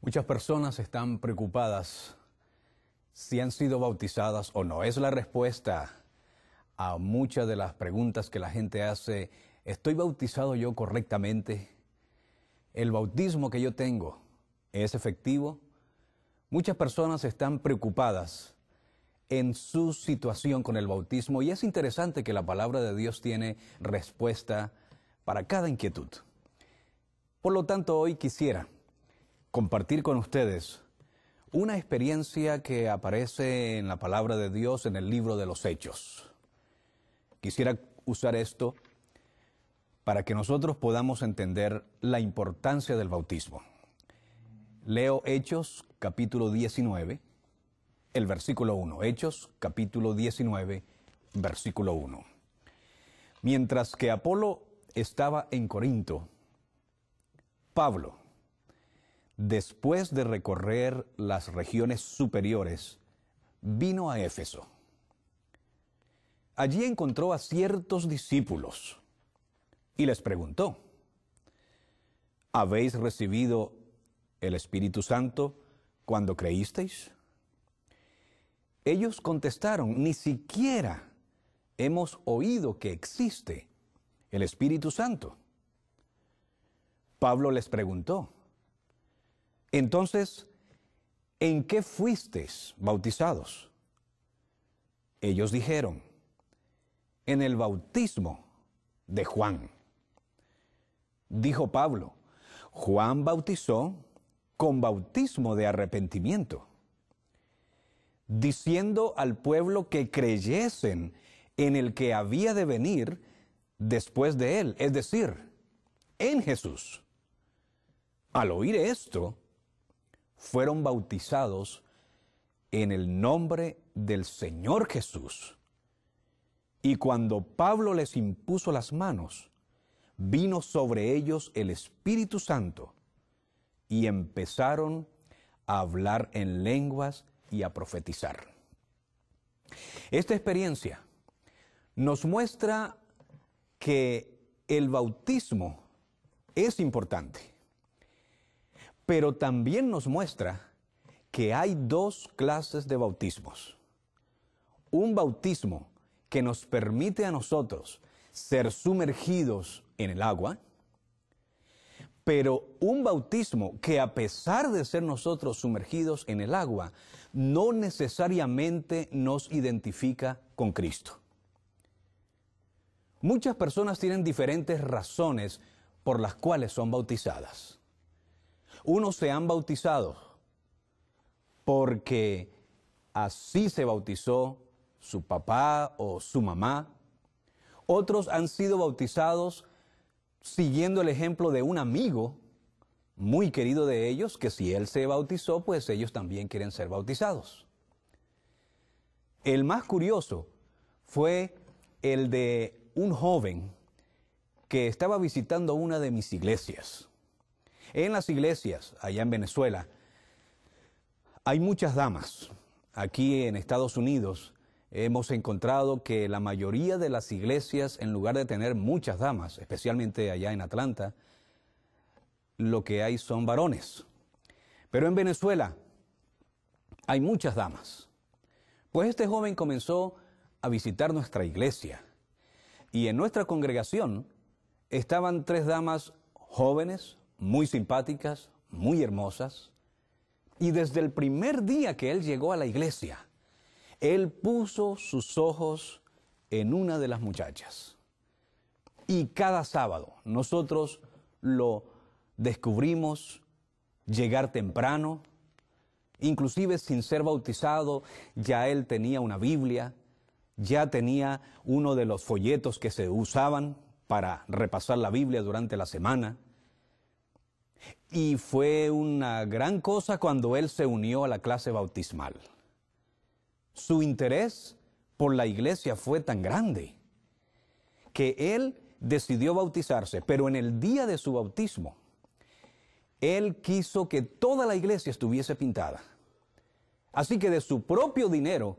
Muchas personas están preocupadas si han sido bautizadas o no. Es la respuesta a muchas de las preguntas que la gente hace. ¿Estoy bautizado yo correctamente? ¿El bautismo que yo tengo es efectivo? Muchas personas están preocupadas en su situación con el bautismo y es interesante que la palabra de Dios tiene respuesta para cada inquietud. Por lo tanto, hoy quisiera compartir con ustedes una experiencia que aparece en la palabra de Dios en el libro de los Hechos. Quisiera usar esto para que nosotros podamos entender la importancia del bautismo. Leo Hechos capítulo 19, el versículo 1. Hechos capítulo 19, versículo 1. Mientras que Apolo estaba en Corinto, Pablo, después de recorrer las regiones superiores, vino a Éfeso. Allí encontró a ciertos discípulos y les preguntó: ¿habéis recibido el Espíritu Santo cuando creísteis? Ellos contestaron: ni siquiera hemos oído que existe el Espíritu Santo. Pablo les preguntó: entonces, ¿en qué fuisteis bautizados? Ellos dijeron: en el bautismo de Juan. Dijo Pablo: Juan bautizó con bautismo de arrepentimiento, diciendo al pueblo que creyesen en el que había de venir después de él, es decir, en Jesús. Al oír esto, fueron bautizados en el nombre del Señor Jesús. Y cuando Pablo les impuso las manos, vino sobre ellos el Espíritu Santo y empezaron a hablar en lenguas y a profetizar. Esta experiencia nos muestra que el bautismo es importante, pero también nos muestra que hay dos clases de bautismos. Un bautismo que nos permite a nosotros ser sumergidos en el agua, pero un bautismo que, a pesar de ser nosotros sumergidos en el agua, no necesariamente nos identifica con Cristo. Muchas personas tienen diferentes razones por las cuales son bautizadas. Unos se han bautizado porque así se bautizó su papá o su mamá. Otros han sido bautizados siguiendo el ejemplo de un amigo muy querido de ellos, que si él se bautizó, pues ellos también quieren ser bautizados. El más curioso fue el de un joven que estaba visitando una de mis iglesias. En las iglesias, allá en Venezuela, hay muchas damas. Aquí en Estados Unidos hemos encontrado que la mayoría de las iglesias, en lugar de tener muchas damas, especialmente allá en Atlanta, lo que hay son varones. Pero en Venezuela hay muchas damas. Pues este joven comenzó a visitar nuestra iglesia. Y en nuestra congregación estaban tres damas jóvenes, muy simpáticas, muy hermosas. Y desde el primer día que él llegó a la iglesia, él puso sus ojos en una de las muchachas. Y cada sábado nosotros lo descubrimos llegar temprano, inclusive sin ser bautizado, ya él tenía una Biblia, ya tenía uno de los folletos que se usaban para repasar la Biblia durante la semana. Y fue una gran cosa cuando él se unió a la clase bautismal. Su interés por la iglesia fue tan grande que él decidió bautizarse, pero en el día de su bautismo, él quiso que toda la iglesia estuviese pintada. Así que de su propio dinero,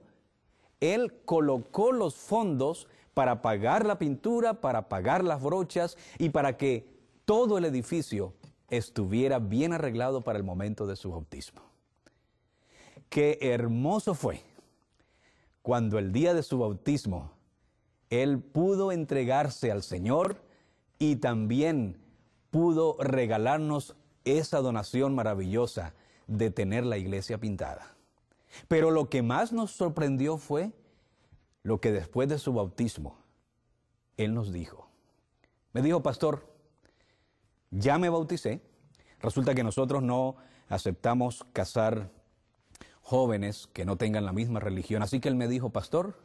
él colocó los fondos para pagar la pintura, para pagar las brochas y para que todo el edificio estuviera bien arreglado para el momento de su bautismo. Qué hermoso fue cuando el día de su bautismo él pudo entregarse al Señor y también pudo regalarnos esa donación maravillosa de tener la iglesia pintada. Pero lo que más nos sorprendió fue lo que después de su bautismo, él nos dijo. Me dijo, pastor, ya me bauticé. Resulta que nosotros no aceptamos casar jóvenes que no tengan la misma religión. Así que él me dijo, pastor,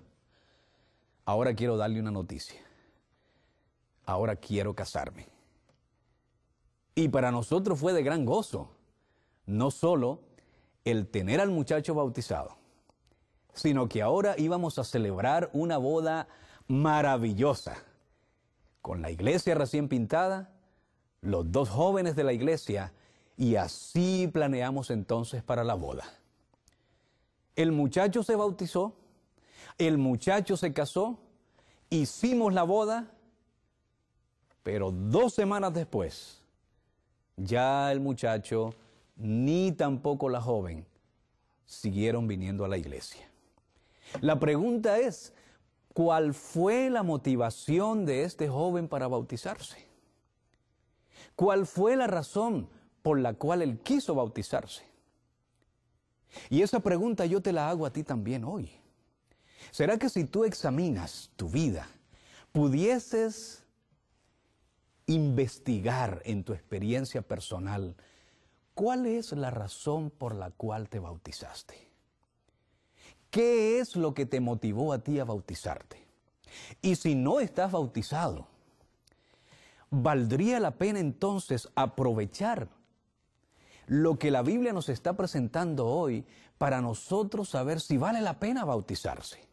ahora quiero darle una noticia. Ahora quiero casarme. Y para nosotros fue de gran gozo, no solo el tener al muchacho bautizado, sino que ahora íbamos a celebrar una boda maravillosa, con la iglesia recién pintada, los dos jóvenes de la iglesia, y así planeamos entonces para la boda. El muchacho se bautizó, el muchacho se casó, hicimos la boda, pero 2 semanas después, ya el muchacho ni tampoco la joven siguieron viniendo a la iglesia. La pregunta es, ¿cuál fue la motivación de este joven para bautizarse? ¿Cuál fue la razón por la cual él quiso bautizarse? Y esa pregunta yo te la hago a ti también hoy. ¿Será que si tú examinas tu vida, pudieses investigar en tu experiencia personal cuál es la razón por la cual te bautizaste? ¿Qué es lo que te motivó a ti a bautizarte? Y si no estás bautizado, ¿valdría la pena entonces aprovechar lo que la Biblia nos está presentando hoy para nosotros saber si vale la pena bautizarse?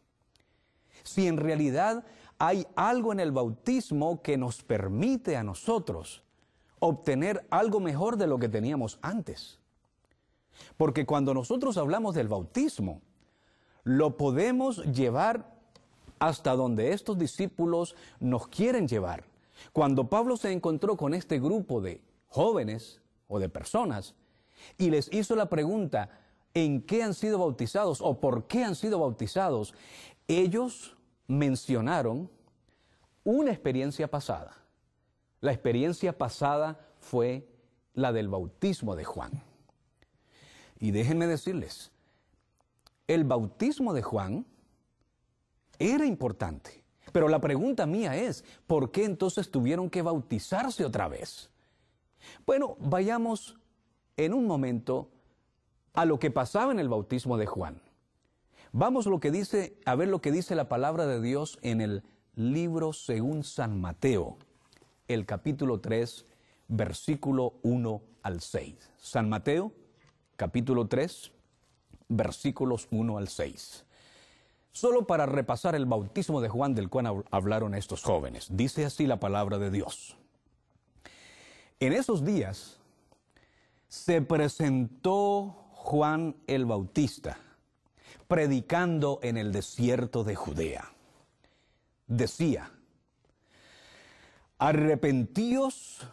Si en realidad hay algo en el bautismo que nos permite a nosotros obtener algo mejor de lo que teníamos antes. Porque cuando nosotros hablamos del bautismo, lo podemos llevar hasta donde estos discípulos nos quieren llevar. Cuando Pablo se encontró con este grupo de jóvenes o de personas y les hizo la pregunta, ¿en qué han sido bautizados o por qué han sido bautizados? Ellos mencionaron una experiencia pasada. La experiencia pasada fue la del bautismo de Juan. Y déjenme decirles, el bautismo de Juan era importante. Pero la pregunta mía es, ¿por qué entonces tuvieron que bautizarse otra vez? Bueno, vayamos en un momento a lo que pasaba en el bautismo de Juan. Vamos a ver lo que dice la palabra de Dios en el libro según San Mateo, el capítulo 3, versículo 1 al 6. San Mateo, capítulo 3, versículos 1 al 6. Solo para repasar el bautismo de Juan del cual hablaron estos jóvenes. Dice así la palabra de Dios. En esos días se presentó Juan el Bautista, predicando en el desierto de Judea. Decía, arrepentíos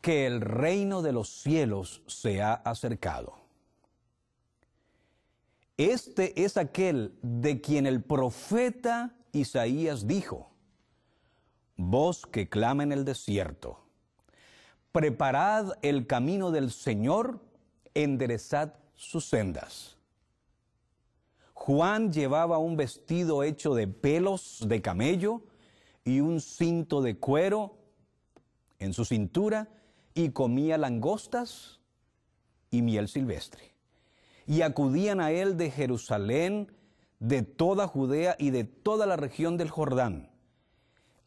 que el reino de los cielos se ha acercado. Este es aquel de quien el profeta Isaías dijo, voz que clama en el desierto, preparad el camino del Señor, enderezad sus sendas. Juan llevaba un vestido hecho de pelos de camello y un cinto de cuero en su cintura y comía langostas y miel silvestre. Y acudían a él de Jerusalén, de toda Judea y de toda la región del Jordán.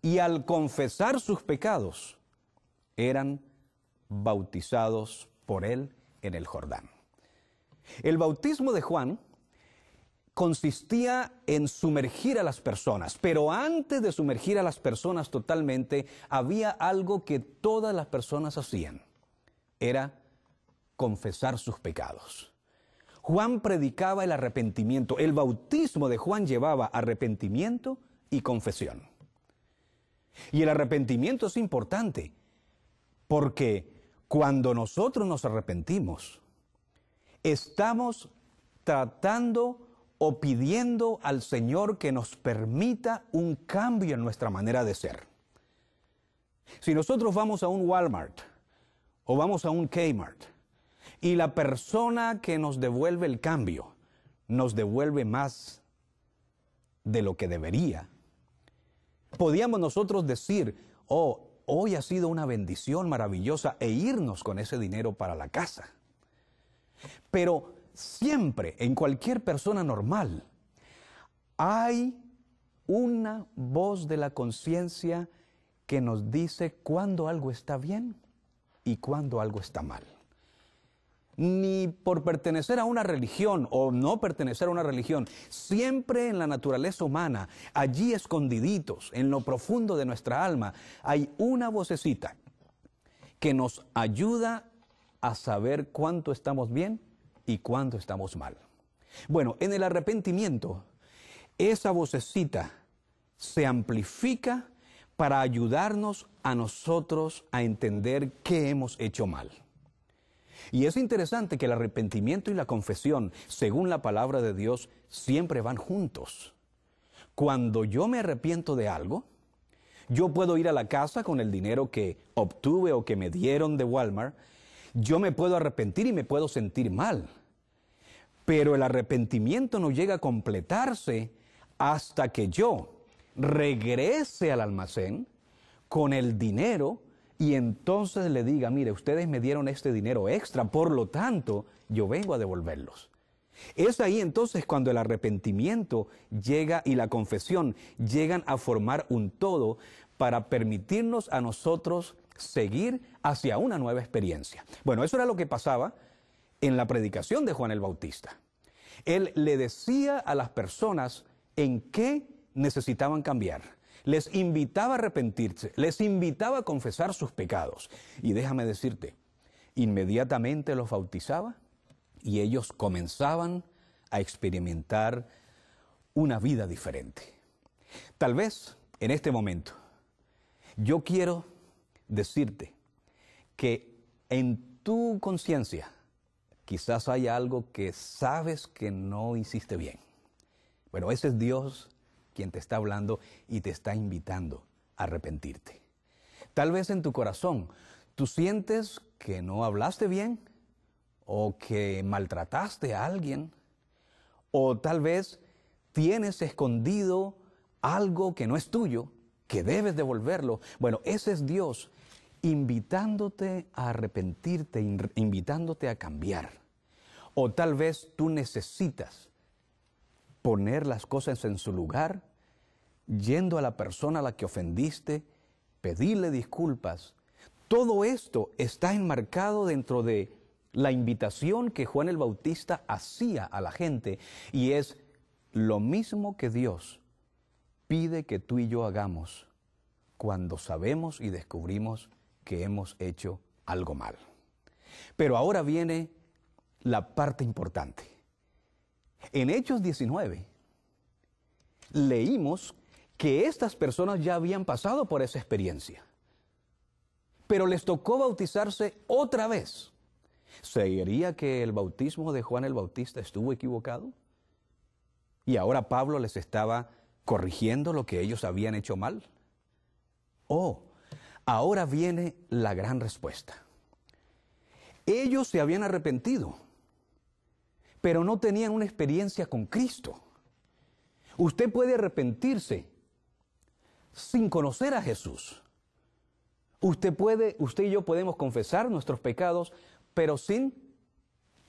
Y al confesar sus pecados, eran bautizados por él en el Jordán. El bautismo de Juan consistía en sumergir a las personas, pero antes de sumergir a las personas totalmente, había algo que todas las personas hacían, era confesar sus pecados. Juan predicaba el arrepentimiento, el bautismo de Juan llevaba arrepentimiento y confesión. Y el arrepentimiento es importante, porque Cuando nosotros nos arrepentimos, estamos tratando o pidiendo al Señor que nos permita un cambio en nuestra manera de ser. Si nosotros vamos a un Walmart o vamos a un Kmart y la persona que nos devuelve el cambio nos devuelve más de lo que debería, podíamos nosotros decir, oh, hoy ha sido una bendición maravillosa e irnos con ese dinero para la casa. Pero siempre, en cualquier persona normal, hay una voz de la conciencia que nos dice cuándo algo está bien y cuándo algo está mal. Ni por pertenecer a una religión o no pertenecer a una religión, siempre en la naturaleza humana, allí escondiditos, en lo profundo de nuestra alma, hay una vocecita que nos ayuda a saber cuánto estamos bien y cuánto estamos mal. Bueno, en el arrepentimiento, esa vocecita se amplifica para ayudarnos a nosotros a entender qué hemos hecho mal. Y es interesante que el arrepentimiento y la confesión, según la palabra de Dios, siempre van juntos. Cuando yo me arrepiento de algo, yo puedo ir a la casa con el dinero que obtuve o que me dieron de Walmart, yo me puedo arrepentir y me puedo sentir mal. Pero el arrepentimiento no llega a completarse hasta que yo regrese al almacén con el dinero y entonces le diga, mire, ustedes me dieron este dinero extra, por lo tanto, yo vengo a devolverlos. Es ahí entonces cuando el arrepentimiento llega y la confesión llegan a formar un todo para permitirnos a nosotros seguir hacia una nueva experiencia. Bueno, eso era lo que pasaba en la predicación de Juan el Bautista. Él le decía a las personas en qué necesitaban cambiar. Les invitaba a arrepentirse, les invitaba a confesar sus pecados. Y déjame decirte, inmediatamente los bautizaba y ellos comenzaban a experimentar una vida diferente. Tal vez en este momento yo quiero decirte que en tu conciencia quizás haya algo que sabes que no hiciste bien. Bueno, ese es Dios quien te está hablando y te está invitando a arrepentirte. Tal vez en tu corazón tú sientes que no hablaste bien o que maltrataste a alguien o tal vez tienes escondido algo que no es tuyo, que debes devolverlo. Bueno, ese es Dios invitándote a arrepentirte, invitándote a cambiar. O tal vez tú necesitas poner las cosas en su lugar, yendo a la persona a la que ofendiste, pedirle disculpas. Todo esto está enmarcado dentro de la invitación que Juan el Bautista hacía a la gente y es lo mismo que Dios pide que tú y yo hagamos cuando sabemos y descubrimos que hemos hecho algo mal. Pero ahora viene la parte importante. En Hechos 19 leímos que estas personas ya habían pasado por esa experiencia, pero les tocó bautizarse otra vez. ¿Sería que el bautismo de Juan el Bautista estuvo equivocado? Y ahora Pablo les estaba corrigiendo lo que ellos habían hecho mal. Oh, ahora viene la gran respuesta. Ellos se habían arrepentido, pero no tenían una experiencia con Cristo. Usted puede arrepentirse sin conocer a Jesús. Usted y yo podemos confesar nuestros pecados, pero sin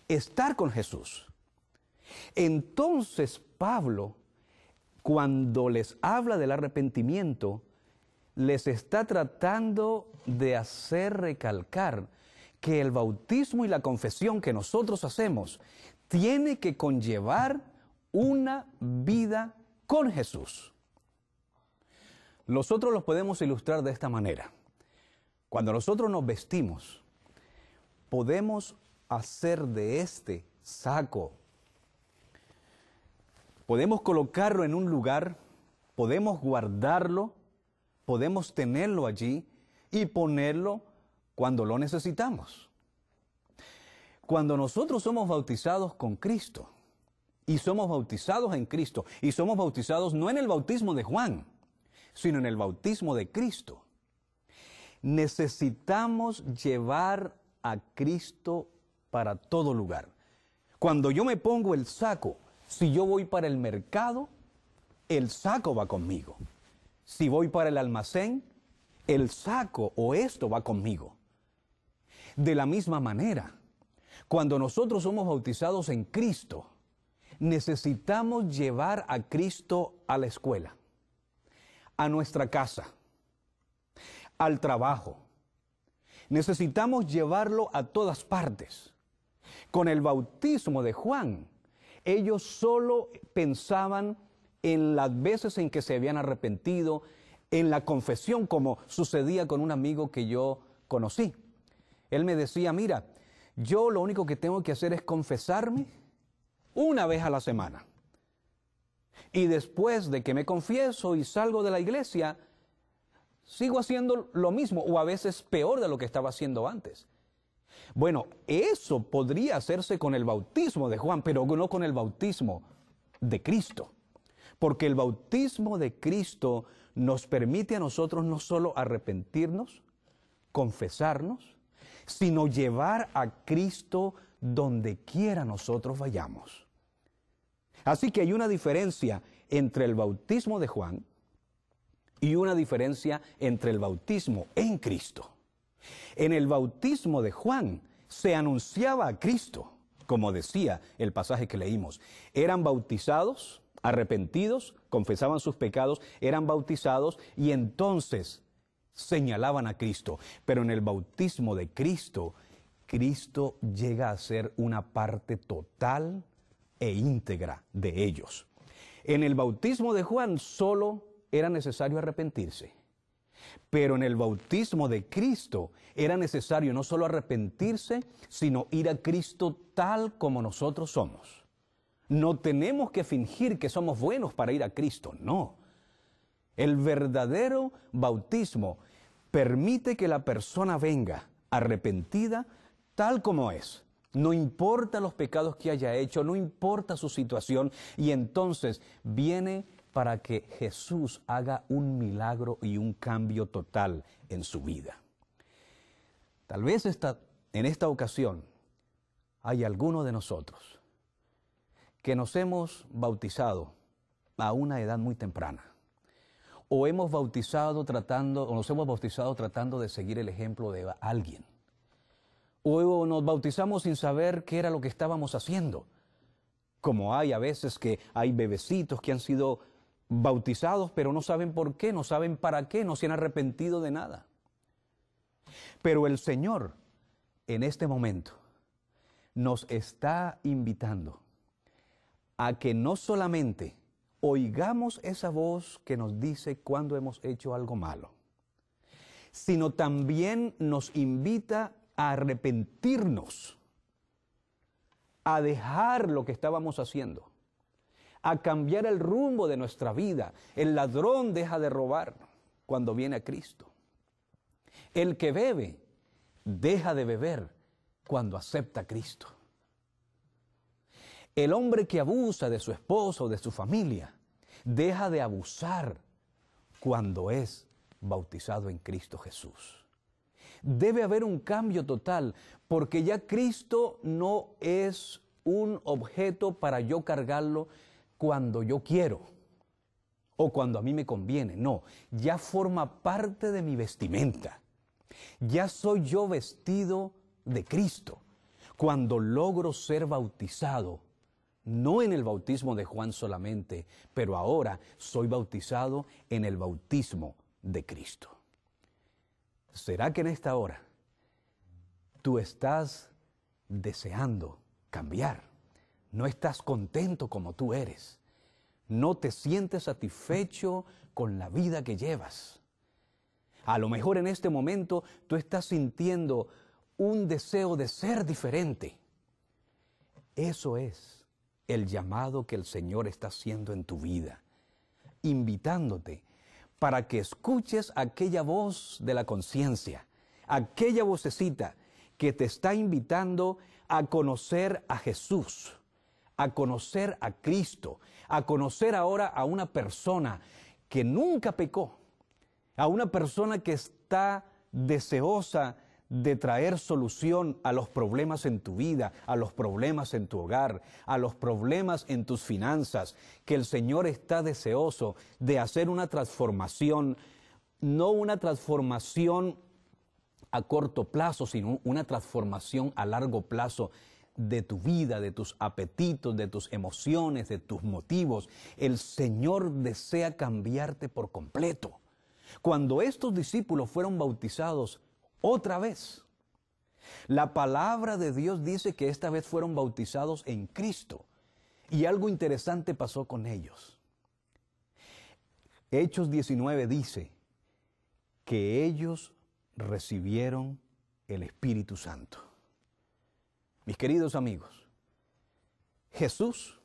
estar con Jesús. Entonces Pablo, cuando les habla del arrepentimiento, les está tratando de hacer recalcar que el bautismo y la confesión que nosotros hacemos tiene que conllevar una vida con Jesús. Nosotros los podemos ilustrar de esta manera. Cuando nosotros nos vestimos, podemos hacer de este saco, podemos colocarlo en un lugar, podemos guardarlo, podemos tenerlo allí y ponerlo cuando lo necesitamos. Cuando nosotros somos bautizados con Cristo, y somos bautizados en Cristo, y somos bautizados no en el bautismo de Juan, sino en el bautismo de Cristo, necesitamos llevar a Cristo para todo lugar. Cuando yo me pongo el saco, si yo voy para el mercado, el saco va conmigo. Si voy para el almacén, el saco o esto va conmigo. De la misma manera, cuando nosotros somos bautizados en Cristo, necesitamos llevar a Cristo a la escuela, a nuestra casa, al trabajo. Necesitamos llevarlo a todas partes. Con el bautismo de Juan, ellos solo pensaban en las veces en que se habían arrepentido, en la confesión, como sucedía con un amigo que yo conocí. Él me decía, mira, yo lo único que tengo que hacer es confesarme una vez a la semana. Y después de que me confieso y salgo de la iglesia, sigo haciendo lo mismo o a veces peor de lo que estaba haciendo antes. Bueno, eso podría hacerse con el bautismo de Juan, pero no con el bautismo de Cristo. Porque el bautismo de Cristo nos permite a nosotros no solo arrepentirnos, confesarnos, sino llevar a Cristo donde quiera nosotros vayamos. Así que hay una diferencia entre el bautismo de Juan y una diferencia entre el bautismo en Cristo. En el bautismo de Juan se anunciaba a Cristo, como decía el pasaje que leímos. Eran bautizados, arrepentidos, confesaban sus pecados, eran bautizados y entonces señalaban a Cristo. Pero en el bautismo de Cristo, Cristo llega a ser una parte total e íntegra de ellos. En el bautismo de Juan solo era necesario arrepentirse. Pero en el bautismo de Cristo era necesario no solo arrepentirse, sino ir a Cristo tal como nosotros somos. No tenemos que fingir que somos buenos para ir a Cristo, no. El verdadero bautismo permite que la persona venga arrepentida tal como es. No importa los pecados que haya hecho, no importa su situación, y entonces viene para que Jesús haga un milagro y un cambio total en su vida. Tal vez en esta ocasión hay alguno de nosotros que nos hemos bautizado a una edad muy temprana, o nos hemos bautizado tratando de seguir el ejemplo de alguien, o nos bautizamos sin saber qué era lo que estábamos haciendo, como hay a veces que hay bebecitos que han sido bautizados, pero no saben por qué, no saben para qué, no se han arrepentido de nada. Pero el Señor, en este momento, nos está invitando a que no solamente oigamos esa voz que nos dice cuando hemos hecho algo malo, sino también nos invita a arrepentirnos, a dejar lo que estábamos haciendo, a cambiar el rumbo de nuestra vida. El ladrón deja de robar cuando viene a Cristo. El que bebe deja de beber cuando acepta a Cristo. El hombre que abusa de su esposo o de su familia deja de abusar cuando es bautizado en Cristo Jesús. Debe haber un cambio total, porque ya Cristo no es un objeto para yo cargarlo cuando yo quiero o cuando a mí me conviene. No, ya forma parte de mi vestimenta. Ya soy yo vestido de Cristo cuando logro ser bautizado, no en el bautismo de Juan solamente, pero ahora soy bautizado en el bautismo de Cristo. ¿Será que en esta hora tú estás deseando cambiar? No estás contento como tú eres. No te sientes satisfecho con la vida que llevas. A lo mejor en este momento tú estás sintiendo un deseo de ser diferente. Eso es el llamado que el Señor está haciendo en tu vida, invitándote para que escuches aquella voz de la conciencia, aquella vocecita que te está invitando a conocer a Jesús, a conocer a Cristo, a conocer ahora a una persona que nunca pecó, a una persona que está deseosa de traer solución a los problemas en tu vida, a los problemas en tu hogar, a los problemas en tus finanzas, que el Señor está deseoso de hacer una transformación, no una transformación a corto plazo, sino una transformación a largo plazo de tu vida, de tus apetitos, de tus emociones, de tus motivos. El Señor desea cambiarte por completo. Cuando estos discípulos fueron bautizados otra vez, la palabra de Dios dice que esta vez fueron bautizados en Cristo. Y algo interesante pasó con ellos. Hechos 19 dice que ellos recibieron el Espíritu Santo. Mis queridos amigos, Jesús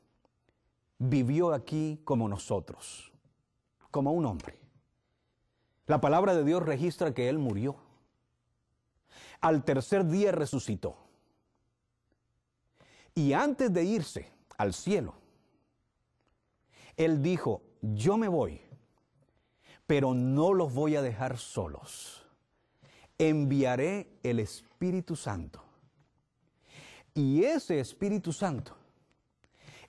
vivió aquí como nosotros, como un hombre. La palabra de Dios registra que Él murió. Al tercer día resucitó. Y antes de irse al cielo, Él dijo, yo me voy, pero no los voy a dejar solos. Enviaré el Espíritu Santo. Y ese Espíritu Santo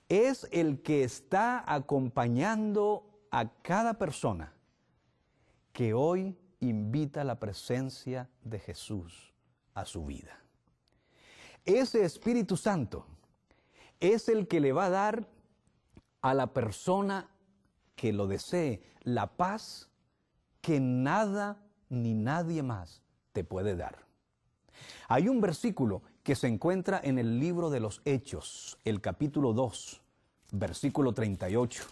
es el que está acompañando a cada persona que hoy invita a la presencia de Jesús a su vida. Ese Espíritu Santo es el que le va a dar a la persona que lo desee la paz que nada ni nadie más te puede dar. Hay un versículo que se encuentra en el libro de los Hechos, el capítulo 2, versículo 38,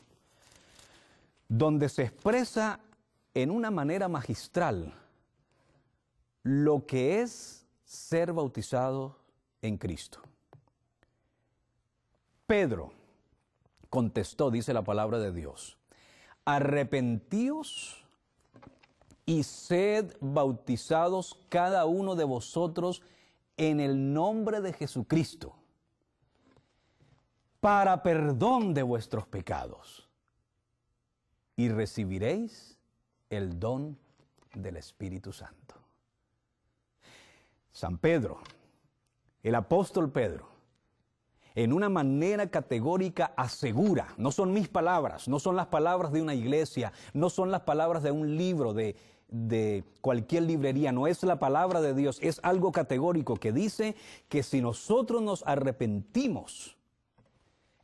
donde se expresa en una manera magistral lo que es ser bautizado en Cristo. Pedro contestó, dice la palabra de Dios, arrepentíos y sed bautizados cada uno de vosotros en el nombre de Jesucristo, para perdón de vuestros pecados, y recibiréis el don del Espíritu Santo. San Pedro, el apóstol Pedro, en una manera categórica asegura, no son mis palabras, no son las palabras de una iglesia, no son las palabras de un libro de cualquier librería, no es la palabra de Dios, es algo categórico que dice que si nosotros nos arrepentimos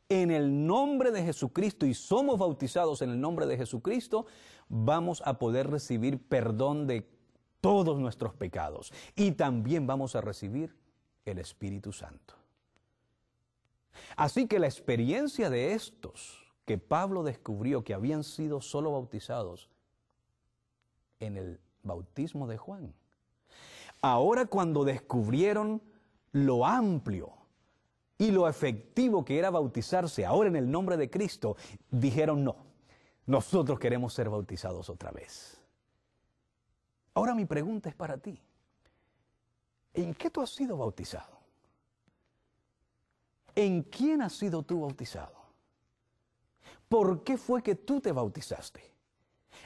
en el nombre de Jesucristo y somos bautizados en el nombre de Jesucristo, vamos a poder recibir perdón de todos nuestros pecados y también vamos a recibir el Espíritu Santo. Así que la experiencia de estos que Pablo descubrió que habían sido solo bautizados en el bautismo de Juan, ahora cuando descubrieron lo amplio y lo efectivo que era bautizarse ahora en el nombre de Cristo, dijeron no, nosotros queremos ser bautizados otra vez. Ahora mi pregunta es para ti. ¿En qué tú has sido bautizado? ¿En quién has sido tú bautizado? ¿Por qué fue que tú te bautizaste?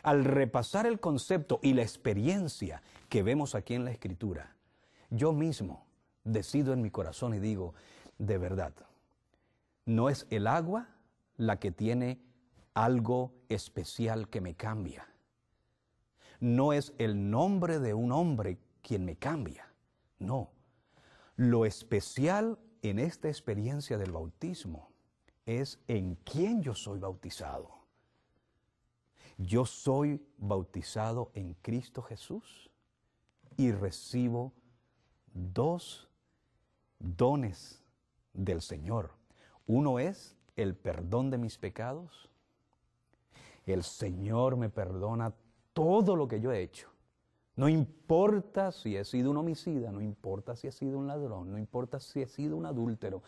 Al repasar el concepto y la experiencia que vemos aquí en la Escritura, yo mismo decido en mi corazón y digo, de verdad, no es el agua la que tiene algo especial que me cambia. No es el nombre de un hombre quien me cambia. No. Lo especial en esta experiencia del bautismo es en quién yo soy bautizado. Yo soy bautizado en Cristo Jesús y recibo dos dones del Señor. Uno es el perdón de mis pecados. El Señor me perdona todo lo que yo he hecho. No importa si he sido un homicida, no importa si he sido un ladrón, no importa si he sido un adúltero,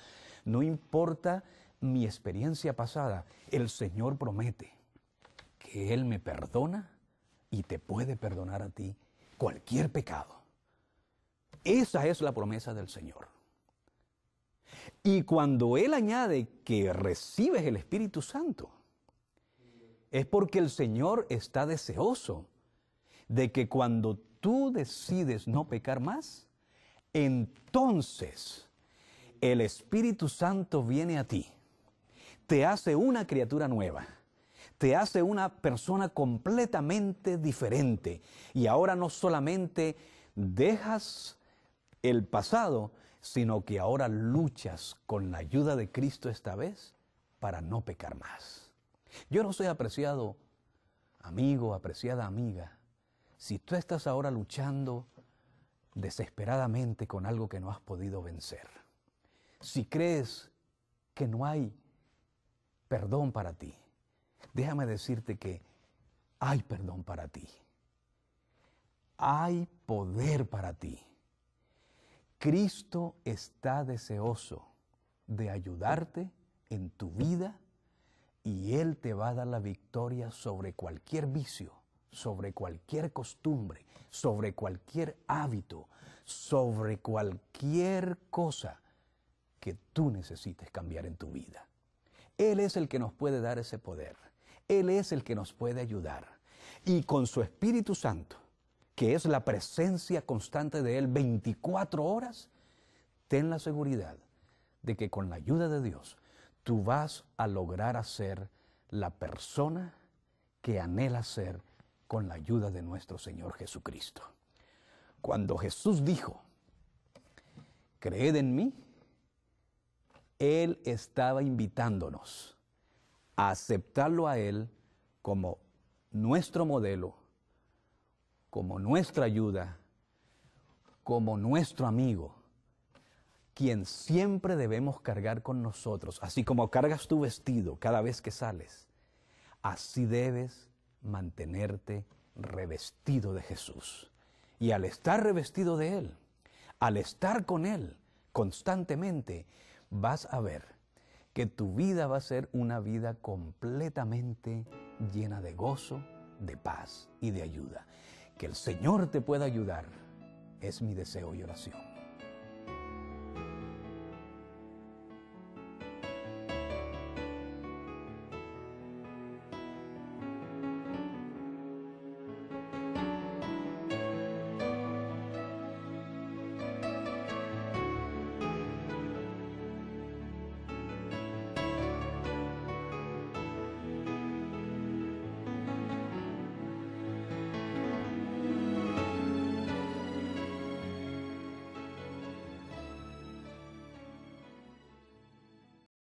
no importa mi experiencia pasada, el Señor promete que Él me perdona y te puede perdonar a ti cualquier pecado. Esa es la promesa del Señor. Y cuando Él añade que recibes el Espíritu Santo, es porque el Señor está deseoso de que cuando tú decides no pecar más, entonces el Espíritu Santo viene a ti, te hace una criatura nueva, te hace una persona completamente diferente. Y ahora no solamente dejas el pasado, sino que ahora luchas con la ayuda de Cristo esta vez para no pecar más. Yo no sé, apreciado amigo, apreciada amiga, si tú estás ahora luchando desesperadamente con algo que no has podido vencer. Si crees que no hay perdón para ti, déjame decirte que hay perdón para ti. Hay poder para ti. Cristo está deseoso de ayudarte en tu vida y Él te va a dar la victoria sobre cualquier vicio, sobre cualquier costumbre, sobre cualquier hábito, sobre cualquier cosa que tú necesites cambiar en tu vida. Él es el que nos puede dar ese poder. Él es el que nos puede ayudar. Y con su Espíritu Santo, que es la presencia constante de Él 24 horas, ten la seguridad de que con la ayuda de Dios, tú vas a lograr ser la persona que anhela ser con la ayuda de nuestro Señor Jesucristo. Cuando Jesús dijo, creed en mí, Él estaba invitándonos a aceptarlo a Él como nuestro modelo, como nuestra ayuda, como nuestro amigo, quien siempre debemos cargar con nosotros. Así como cargas tu vestido cada vez que sales, así debes mantenerte revestido de Jesús. Y al estar revestido de Él, al estar con Él constantemente, vas a ver que tu vida va a ser una vida completamente llena de gozo, de paz y de ayuda. Que el Señor te pueda ayudar es mi deseo y oración.